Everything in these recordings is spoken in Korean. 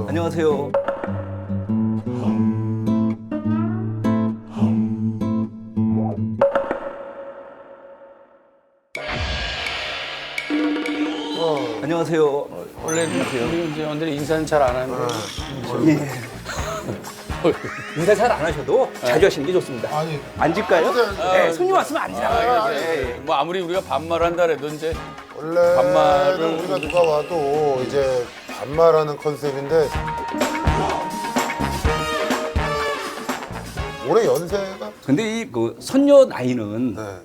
안녕하세요. 안녕하세요. 원래 우리 이제 오늘 인사는 잘 안 하는데. 예. 인사 잘 안 하셔도 자주 하시는 게 좋습니다. 아니, 앉을까요? 네, 손님 왔으면 앉으라고요. 예, 예. 뭐 아무리 우리가 반말한다 그래도 이제 원래는 반말을 우리가 누가 와도 이제 반말하는 컨셉인데 올해 연세가 근데 이 그 선녀 나이는 네.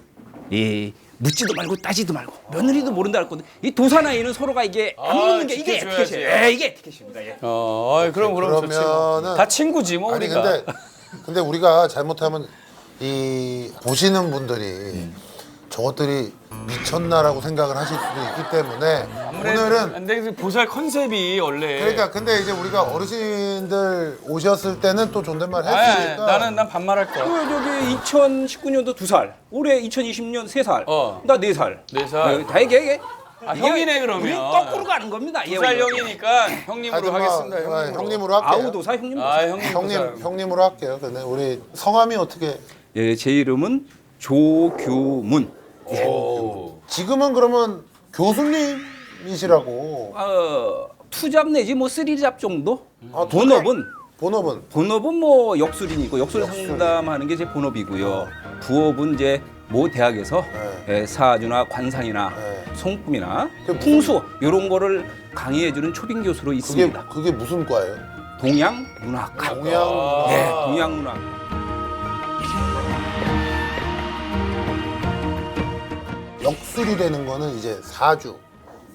이 묻지도 말고 따지도 말고 며느리도 모른다 할 건데 이 도사 나이는 서로가 이게 안 묻는 게 이게 지켜줘야지. 에티켓이에요. 예, 이게 에티켓입니다. 예. 그럼 좋지. 뭐. 그러면은 다 친구지 뭐 아니 우리가. 근데 우리가 잘못하면 이 보시는 분들이 저것들이 미쳤나라고 생각을 하실 수도 있기 때문에 오늘은 근데 그 보살 컨셉이 원래. 그러니까 근데 이제 우리가 어르신들 오셨을 때는 또 존댓말 아니, 했으니까 난 반말할 거야. 그 저기 2019년도 2살, 올해 2020년 3살, 나 4살. 4살. 다 이게 형이네 그러면. 우리 거꾸로 가는 겁니다. 예, 2살 오늘. 형이니까 형님으로 하겠습니다. 형님으로. 형님으로 할게요. 아우도사 형님. 형님으로 할게요. 근데 우리 성함이 어떻게? 예, 제 이름은 조규문. 지금은 그러면 교수님이시라고. 투잡 내지 뭐 쓰리잡 정도? 아, 본업은 본업은 뭐 역술이니까 역술 상담하는 게 제 본업이고요. 부업은 이제 모 대학에서 네. 사주나 관상이나 네. 송품이나 그게 풍수 이런 거를 강의해주는 초빙 교수로 있습니다. 그게 무슨 과예요? 동양문학과. 동양. 네, 동양문학. 역술이라는 거는 이제 사주.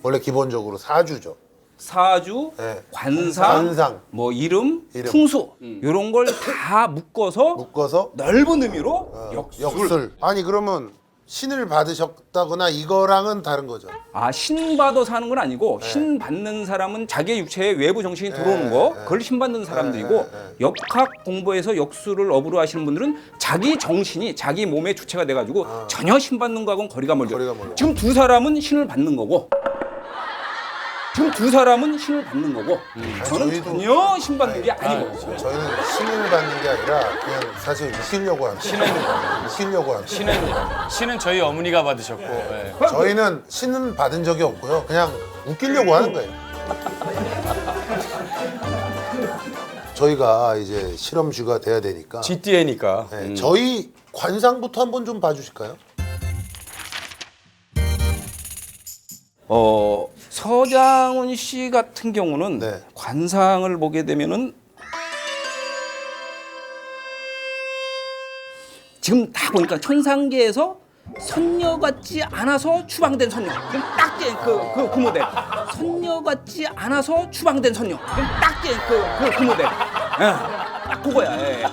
원래 기본적으로 사주죠. 사주, 네. 관상, 뭐 이름, 이름. 풍수 이런 걸 다 묶어서 묶어서 넓은 의미로 역술. 역술. 아니 그러면 신을 받으셨다거나 이거랑은 다른 거죠. 신 받아서 하는 건 아니고 신 받는 사람은 자기의 육체에 외부 정신이 들어오는 거 그걸 신 받는 사람들이고 역학 공부해서 역술을 업으로 하시는 분들은 자기 정신이 자기 몸의 주체가 돼가지고 전혀 신 받는 거하고는 거리가 멀죠. 거리가 멀어. 지금 두 사람은 신을 받는 거고 저는 저희도- 전혀 신 받는 게 아니고 저희는 신을 받는 게 아니라 그냥 사실 웃기려고 하는 웃기려고 하는 신은 저희 어머니가 받으셨고. 예. 저희는 신은 받은 적이 없고요. 그냥 웃기려고 하는 거예요. 저희가 이제 실험주가 돼야 되니까 GTA니까. 네, 저희 관상부터 한번 좀 봐주실까요? 서장훈 씨 같은 경우는 네. 관상을 보게 되면은 지금 다 보니까 천상계에서 선녀 같지 않아서 추방된 선녀. 그럼 딱 그 모델. 선녀 같지 않아서 추방된 선녀. 그럼 딱 그 모델. 딱 그거야. 예.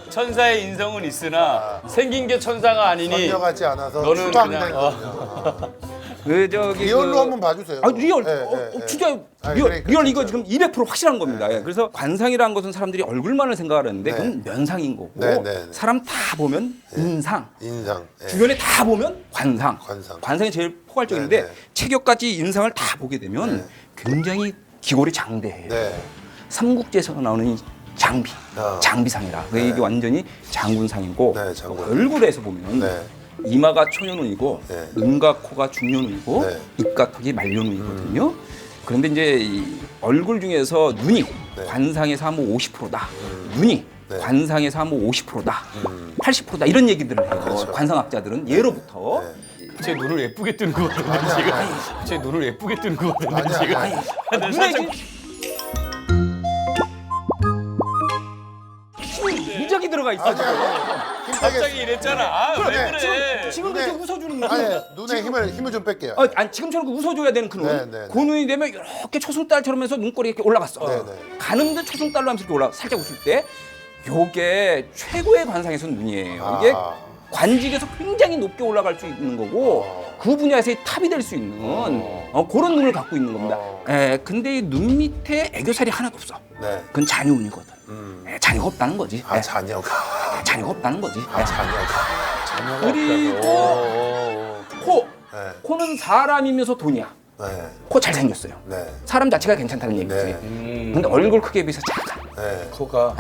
천사의 인성은 있으나 생긴 게 천사가 아니니. 선녀 같지 않아서 너는 추방된 그냥, 거죠. 그 리얼로 한번 봐주세요. 리얼. 네, 진짜 아니, 리얼, 그러니까 리얼 이거 진짜. 지금 200% 확실한 겁니다. 예. 그래서 관상이라는 것은 사람들이 얼굴만을 생각을 하는데 그건 면상인 거고 사람 다 보면 인상. 인상. 주변에 다 보면 관상. 관상. 이 제일 포괄적인데 네. 체격까지 인상을 다 보게 되면 굉장히 기골이 장대해요. 네. 삼국지에서 나오는 이 장비, 장비상이라. 이게 완전히 장군상이고 네, 장군. 얼굴에서 보면 네. 이마가 초년운이고 네. 눈과 코가 중년운이고 네. 입과 턱이 말년운이거든요. 그런데 이제 이 얼굴 중에서 눈이 관상에서 한 50%다. 눈이 관상에서 한 50%다. 80%다. 이런 얘기들을 해요. 그렇죠. 관상학자들은 예로부터. 제 눈을 예쁘게 뜨는 것 같은데 지금. 제 눈을 예쁘게 뜨는 것 같은데 지금. 눈에 무적이 들어가 있어. 지금. 갑자기 이랬잖아. 아, 왜 그래? 지금 눈에- 그렇게 웃어주는 거. 아니 눈에 힘을 좀 뺄게요. 아니 지금처럼 그 웃어줘야 되는 그 눈. 네, 네, 그 눈이 되면 이렇게 초승달처럼 해서 눈꼬리 이렇게 올라갔어. 네, 네. 가는데 초승달로 하면서 이렇게 올라. 살짝 웃을 때, 요게 최고의 관상에서 눈이에요. 이게 관직에서 굉장히 높게 올라갈 수 있는 거고 그 분야에서의 탑이 될 수 있는 그런 눈을 갖고 있는 겁니다. 근데 이 눈 밑에 애교살이 하나도 없어. 네. 그건 잔여운이거든. 잔여가 없다는 거지. 자녀가. 잔여가 없다는 거지. 자녀가. 그리고 네. 코는 사람이면서 돈이야. 네. 코 잘생겼어요. 네. 사람 자체가 괜찮다는 얘기지. 네. 근데 얼굴 크기에 비해서 작아. 네. 코가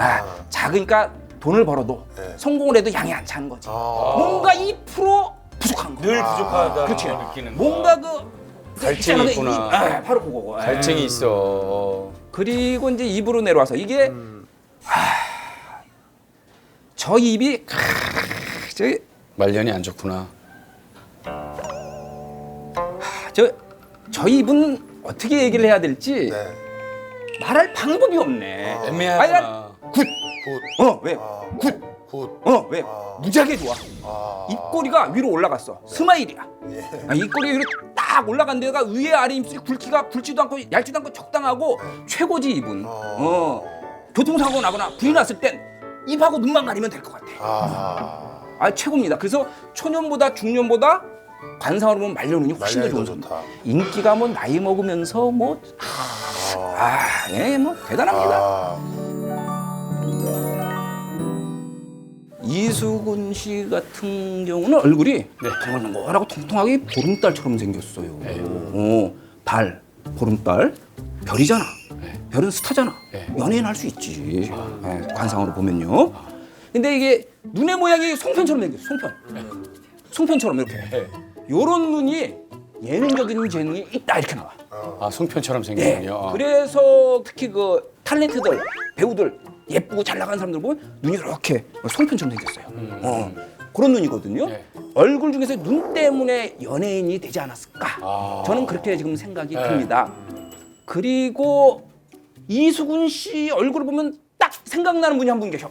작으니까 돈을 벌어도 네. 성공을 해도 양이 안 차는 거지. 아. 뭔가 2% 부족한 거야. 늘 부족하다는 그렇지. 걸 느끼는 뭔가 거야. 그 갈증이 있잖아, 있구나. 바로 그거고. 갈증이 있어. 그리고 이제 입으로 내려와서 이게 저 입이 저기 말년이 안 좋구나. 저 입은 어떻게 얘기를 해야 될지 네. 말할 방법이 없네. 애매하구나. 굿. 굿. 왜? 아. 굿. 굿. 왜? 아. 무지하게 좋아. 아. 입꼬리가 위로 올라갔어. 스마일이야. 예. 입꼬리 위로 딱 올라간 데가 위에 아래 입술이 굵기가 굵지도 않고 얇지도 않고 적당하고 최고지 입은. 교통사고 나거나 불이 났을 땐 입하고 눈만 가리면 될 것 같아. 최고입니다. 그래서 초년보다 중년보다 관상으로 보면 말년운이 훨씬 더 말년이 좋은 더 좋다. 좋다. 인기가 뭐 나이 먹으면서 뭐 대단합니다. 아. 이수근 씨 같은 경우는 얼굴이 정말 노랗고 통통하게 보름달처럼 생겼어요. 달, 보름달, 별이잖아. 별은 스타잖아. 연예인 할 수 있지. 관상으로 보면요. 근데 이게 눈의 모양이 송편처럼 생겼어. 송편처럼 이렇게. 요런 눈이 예능적인 재능이 있다 이렇게 나와. 아, 송편처럼 예. 생겼군요. 그래서 특히 그 탤런트들, 배우들 예쁘고 잘 나가는 사람들 보면 눈이 이렇게 송편처럼 생겼어요. 그런 눈이거든요. 네. 얼굴 중에서 눈 때문에 연예인이 되지 않았을까? 저는 그렇게 지금 생각이 듭니다. 그리고 이수근 씨 얼굴을 보면 딱 생각나는 분이 한 분 계셔.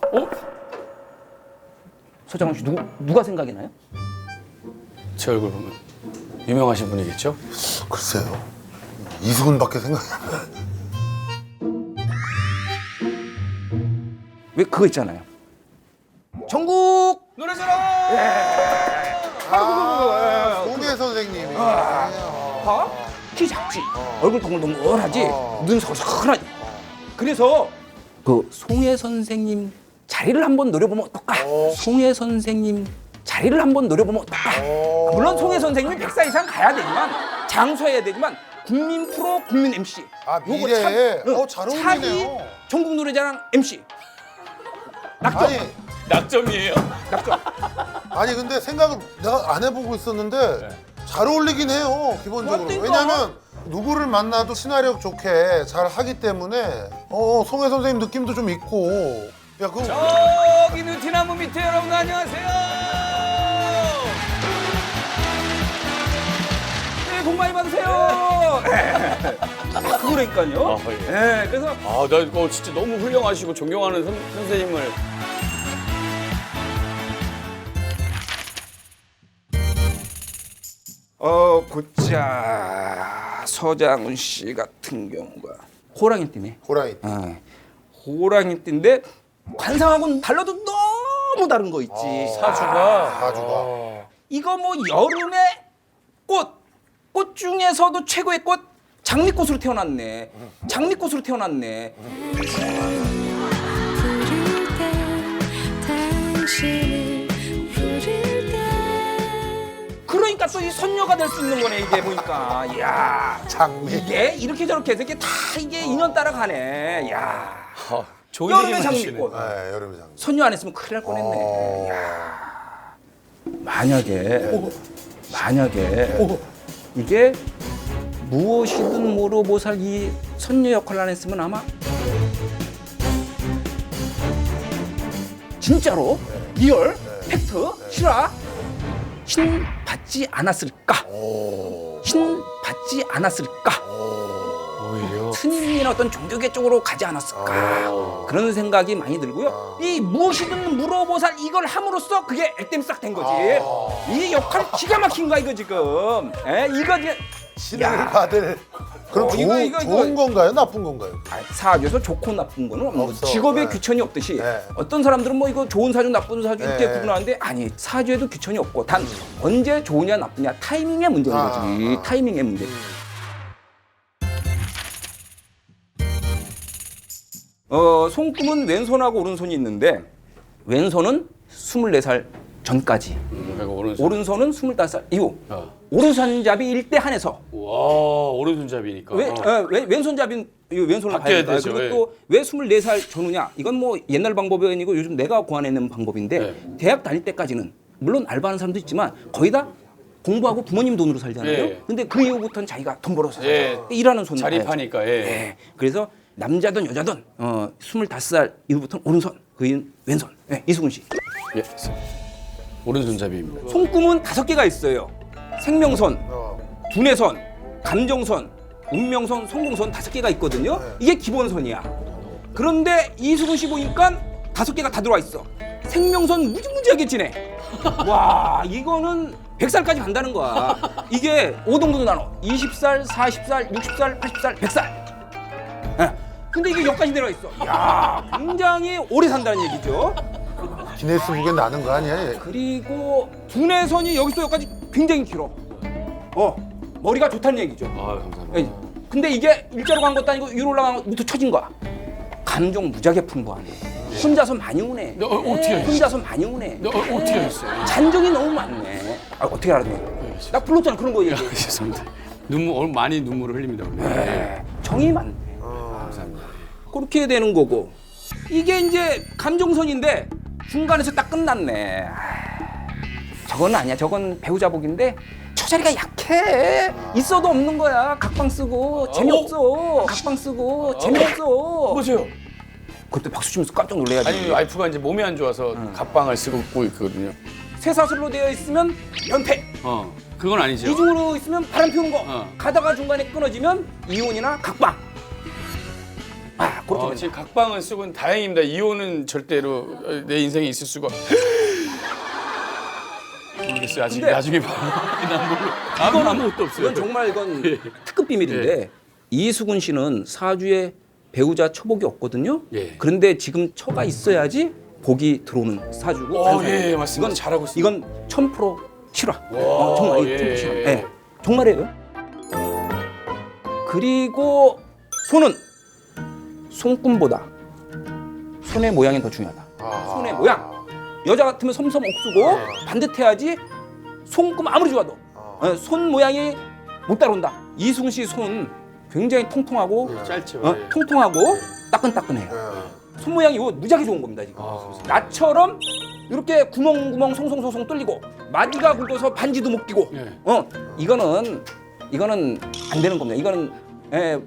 서장훈 씨 누가 생각이 나요? 제 얼굴 보면 유명하신 분이겠죠? 글쎄요. 이수근밖에 생각이 안 나요. 왜 그거 있잖아요. 전국 노래자랑! 송혜 선생님이. 봐? 키 작지, 얼굴 동글동글하지, 눈 서글서글하지. 그래서 그 송혜 선생님 자리를 한번 노려보면 어떨까? 송혜 선생님 자리를 한번 노려보면 어떨까? 물론 송혜 선생님이 100살 이상 가야 되지만 장수해야 되지만 국민 프로, 국민 MC. 미래. 요거 잘 차기 어울리네요. 전국 노래자랑 MC. 낙점. 아니, 낙점이에요. 낙점. 아니 근데 생각을 내가 안 해보고 있었는데 잘 어울리긴 해요 기본적으로. 맞다니까. 왜냐면 누구를 만나도 친화력 좋게 잘 하기 때문에 송혜 선생님 느낌도 좀 있고. 야 그거 저기 느티나무 밑에 여러분 안녕하세요. 네, 복 많이 받으세요. 그거라니까요. 네, 그래서 아, 나 이거 진짜 너무 훌륭하시고 존경하는 선생님을. 보자. 서장훈 씨 같은 경우가 호랑이띠네. 호랑이. 호랑이띠인데 관상하고는 달라도 너무 다른 거 있지. 사주가. 이거 뭐 여름의 꽃 중에서도 최고의 꽃 장미꽃으로 태어났네. 장미꽃으로 태어났네. 부를 때 당신을 부를 때 그러니까 또 이 선녀가 될 수 있는 거네 이게 보니까. 이야, 장미. 이게 이렇게 저렇게 해서 이게 다 이게 인연 따라가네. 이야. 좋은 여름의 얘기만 해주시네. 장미꽃. 네, 여름의 장미. 선녀 안 했으면 큰일 날 뻔했네. 이야. 만약에 이게 무엇이든 모로보살 이 선녀 역할을 안 했으면 아마 진짜로 리얼 팩트 실화 신 받지 않았을까? 신 받지 않았을까? 오히려. 스님이나 어떤 종교계 쪽으로 가지 않았을까? 그런 생각이 많이 들고요. 이 무엇이든 물어보살 이걸 함으로써 그게 액땜 싹 된 거지. 이 역할 기가 막힌 거야 이거 지금. 이거 이제 신을 야. 받을. 그럼 좋은 건가요? 나쁜 건가요? 사주에서 좋고 나쁜 거는 없는 거지. 없어. 직업에 네. 귀천이 없듯이 네. 어떤 사람들은 뭐 이거 좋은 사주 나쁜 사주 이렇게 네. 구분하는데 아니 사주에도 귀천이 없고 단 언제 좋으냐 나쁘냐 타이밍의 문제인 거지. 타이밍의 문제. 손금은 왼손하고 오른손이 있는데 왼손은 24살 전까지 그리고 오른손. 오른손은 25살 이후 오른손잡이 일대 한에서 와 오른손잡이니까. 왼손잡이는 왼손을 바뀌어야 봐야 돼요. 되죠, 그리고 또 왜 24살 전후냐? 이건 뭐 옛날 방법이 아니고 요즘 내가 고안해낸 방법인데 네. 대학 다닐 때까지는 물론 알바하는 사람도 있지만 거의 다 공부하고 부모님 돈으로 살잖아요. 예. 근데 그 이후부터는 자기가 돈 벌어서 예. 살아요. 일하는 손 자립하니까. 예. 예. 그래서 남자든 여자든 25살 이후부터는 오른손, 그 이후는 왼손. 예, 이수근 씨. 예. 오른손잡이입니다. 손금은 5개가 있어요. 생명선, 두뇌선, 감정선, 운명선, 성공선 5개가 있거든요. 이게 기본선이야. 그런데 이수근 씨 보니까 5개가 다 들어와 있어. 생명선 무지무지하게 지내. 와, 이거는 100살까지 간다는 거야. 이게 5등분으로 나눠. 20살, 40살, 60살, 80살, 100살. 예. 근데 이게 여기까지 내려와 있어. 야, 굉장히 오래 산다는 얘기죠. 기네스북에 나는 거 아니야? 얘? 그리고 두뇌선이 여기서 여기까지 굉장히 길어. 머리가 좋다는 얘기죠. 아 감사합니다. 예. 근데 이게 일자로 간 것도 아니고 위로 올라간 것부터 쳐진 거야. 감정 무지하게 풍부하네. 혼자서 많이 우네. 어떻게 알았어? 혼자서 많이 우네. 어떻게 하셨어요? 잔정이 너무 많네. 어떻게 알았네? 나 불렀잖아 그런 거 얘기. 죄송합니다. 오늘 많이 눈물을 흘립니다. 오늘. 정이 많네. 감사합니다. 그렇게 되는 거고. 이게 이제 감정선인데 중간에서 딱 끝났네. 저건 아니야. 저건 배우자복인데 처자리가 약해. 있어도 없는 거야. 각방 쓰고 재미없어. 각방 쓰고 재미없어. 보세요. 그때 박수 치면서 깜짝 놀래야지. 아니 와이프가 이제 몸이 안 좋아서 갑방을 쓰고 있고 있거든요. 쇠사슬로 되어 있으면 연패. 그건 아니죠. 이중으로 있으면 바람 피우는 거. 어. 가다가 중간에 끊어지면 이혼이나 각방. 그렇게 지금 각방을 쓰고는 다행입니다. 이혼은 절대로 내 인생에 있을 수가. 모르겠어요. 아직 근데- 나중에 봐. 아무것도 없어요. 이건 정말 이건 특급 비밀인데 이수근 씨는 사주에 배우자 처복이 없거든요. 예. 그런데 지금 처가 있어야지 복이 들어오는 사주고. 관상이에요. 예, 맞습니다. 잘하고 있습니다. 이건 1000% 실화. 와, 정말 예. 1000% 실화. 예. 정말이에요. 그리고 손은 손금보다 손의 모양이 더 중요하다. 손의 모양. 여자 같으면 섬섬 옥수고 반듯해야지. 손금 아무리 좋아도 손 모양이 못 따라온다. 이승훈 씨 손 굉장히 통통하고 짧죠. 예. 통통하고 따끈따끈해요. 손 모양이 이거 무지하게 좋은 겁니다 지금. 나처럼 이렇게 구멍구멍 송송송송 뚫리고 마디가 굵어서 반지도 못 끼고 예. 이거는 안 되는 겁니다. 이거는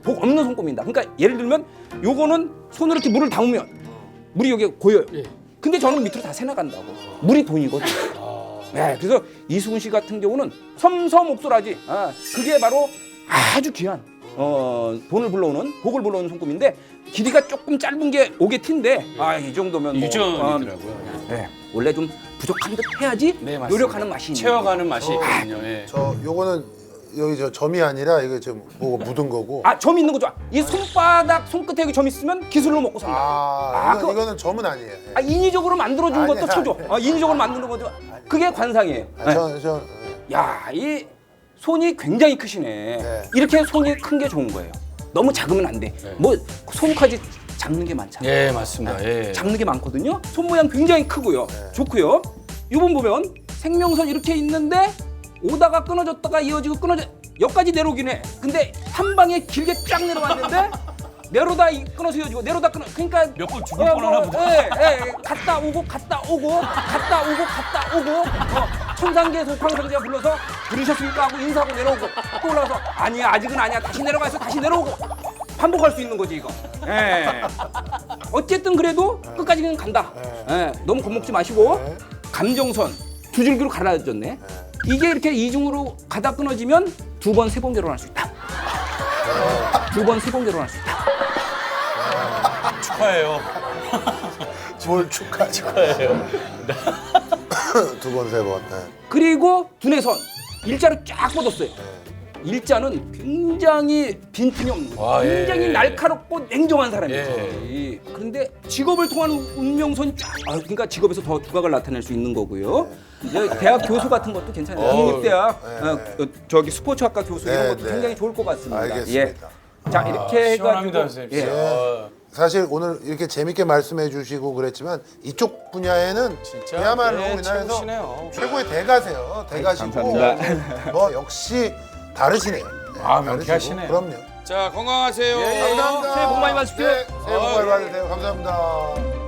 복 없는 손금입니다. 그러니까 예를 들면 요거는 손으로 이렇게 물을 담으면 물이 여기 고여요. 예. 근데 저는 밑으로 다 새나간다고. 물이 돈이거든. 네, 그래서 이수근 씨 같은 경우는 섬섬옥소라지. 그게 바로 아주 귀한 돈을 불러오는 복을 불러오는 손금인데 길이가 조금 짧은 게 5개 티인데 이 정도면 유전이더라고요. 네, 원래 좀 부족한 듯 해야지 네, 맞습니다. 노력하는 맛이 있는 채워가는 맛이 있거든요. 예. 저 요거는 여기 저 점이 아니라 이거 지금 뭐가 묻은 거고. 점 있는 거 좋아. 이 손바닥 손끝에 여기 점 있으면 기술로 먹고 산다. 이거는 점은 아니에요. 예. 인위적으로 만들어준 아니야, 것도 쳐줘. 아니야. 인위적으로 만드는 것도 그게 관상이에요. 야, 이 손이 굉장히 크시네. 네. 이렇게 손이 큰 게 좋은 거예요. 너무 작으면 안 돼. 뭐 손까지 작는 게 많잖아요. 예, 맞습니다. 예. 작는 게 많거든요. 손 모양 굉장히 크고요. 좋고요. 이번 보면 생명선 이렇게 있는데 오다가 끊어졌다가 이어지고 여기까지 내려오긴 해. 근데 한 방에 길게 쫙 내려왔는데 내려다 끊어서 이어지고 내려다 끊어. 그러니까 몇 번 죽을 뻔하나 보다. 갔다 오고 천상계 속황상제가 불러서 부르셨습니까 하고 인사하고 내려오고 또 올라가서 아니야 아직은 아니야 다시 내려가서 다시 내려오고 반복할 수 있는 거지 이거. 어쨌든 그래도 끝까지는 간다. 너무 겁먹지 마시고 감정선 두 줄기로 갈라졌네. 이게 이렇게 이중으로 가다 끊어지면 2번, 3번 결혼할 수 있다. 2번, 3번 결혼할 수 있다. 축하해요. 뭘 축하해요. 두 번, 세 번. 네. 그리고 두뇌선 일자로 쫙 뻗었어요. 일자는 굉장히 빈틈이 없는 거예요. 와, 예. 굉장히 날카롭고 냉정한 사람이죠. 예. 그런데 직업을 통한 운명선이 쫙 그러니까 직업에서 더 두각을 나타낼 수 있는 거고요. 대학 교수 같은 것도 괜찮아요. 국립대학 저기 스포츠학과 교수 이런 것도 네. 굉장히 좋을 것 같습니다. 알겠습니다. 자 이렇게 시원합니다, 해가지고 선생님. 사실 오늘 이렇게 재밌게 말씀해 주시고 그랬지만 이쪽 분야에는 진짜 그야말로 네, 우리나라에서 최고시네요. 최고의 대가세요. 대가시고 감사합니다. 뭐 역시 다르시네요. 네, 아, 다르시고. 명쾌하시네요. 그럼요. 자, 건강하세요. 예, 예. 감사합니다. 새해 복 많이 받으십시오. 네, 새해 복 많이 받으세요. 감사합니다.